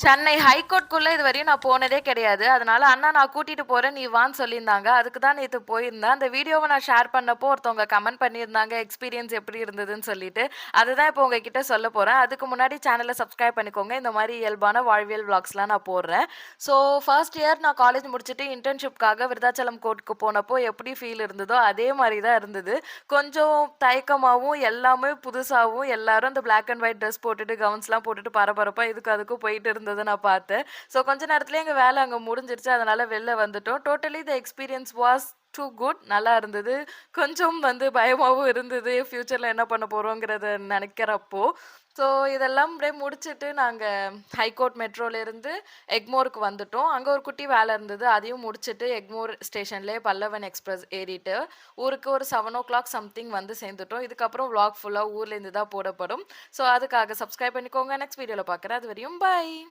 சென்னை ஹைகோர்ட்குள்ள இதுவரையும் நான் போனதே கிடையாது. அதனால அண்ணா நான் கூட்டிட்டு போறேன் நீ வான்னு சொல்லியிருந்தாங்க. அதுக்கு தான் நேத்து போயிருந்தேன். அந்த வீடியோவ நான் ஷேர் பண்ணப்போ ஒருத்தவங்க கமெண்ட் பண்ணியிருந்தாங்க. எக்ஸ்பீரியன்ஸ் எப்படி இருந்ததுன்னு சொல்லிட்டு. அதுதான் இப்போ உங்ககிட்ட சொல்லப் போறேன். அதுக்கு முன்னாடி சேனல சப்ஸ்கிரைப் பண்ணிக்கோங்க. இந்த மாரி இயல்பான வாழ்வியல் விளாக்ஸ்லாம் நான் போடுறேன். ஸோ ஃபர்ஸ்ட் இயர் நான் காலேஜ் முடிச்சுட்டு இன்டர்ன்ஷிப்காக விருதாச்சலம் கோர்ட்க்கு போனப்போ எப்படி ஃபீல் இருந்ததோ அதே மாரி தான் இருந்தது. கொஞ்சம் தயக்கமாவும், எல்லாமே புதுசாவும் எல்லாரும் அந்த பிளாக் அண்ட் ஒயிட் ட்ரெஸ் போட்டுட்டு, கவுன்ஸ்லாம் போட்டுட்டு பரபரப்பா இதுக்கும் அதுக்கும் போயிட்டு இருந்தத நான் பார்த்தேன். ஸோ கொஞ்ச நேரத்திலயே எங்க வேலை அங்க முடிஞ்சிருச்சு. அதனால வெளில வந்துட்டோம். Totally the experience was too good. நல்லா இருந்தது. கொஞ்சம் பயமாவும் இருந்தது. ஃபியூச்சர்ல என்ன பண்ண போறோங்கிறத நெனைக்கிறப்போ. ஸோ இதெல்லாம் அப்படியே முடிச்சுட்டு நாங்க ஹைகோர்ட் மெட்ரோலேருந்து எக்மோருக்கு வந்துட்டோம். அங்க ஒரு குட்டி வேலை இருந்தது. அதையும் முடிச்சுட்டு எக்மோர் ஸ்டேஷன்லயே பல்லவன் எக்ஸ்பிரஸ் ஏறிட்டு, ஊருக்கு ஒரு 7:00 சம்திங் வந்து சேர்ந்துட்டோம். இதுக்கப்புறம் விளாக் ஃபுல்லா ஊர்லேருந்து தான் போடப்படும். ஸோ அதுக்காக சப்ஸ்கிரைப் பண்ணிக்கோங்க. நெக்ஸ்ட் வீடியோல பார்க்குறேன். அதுவரையும் பாய்.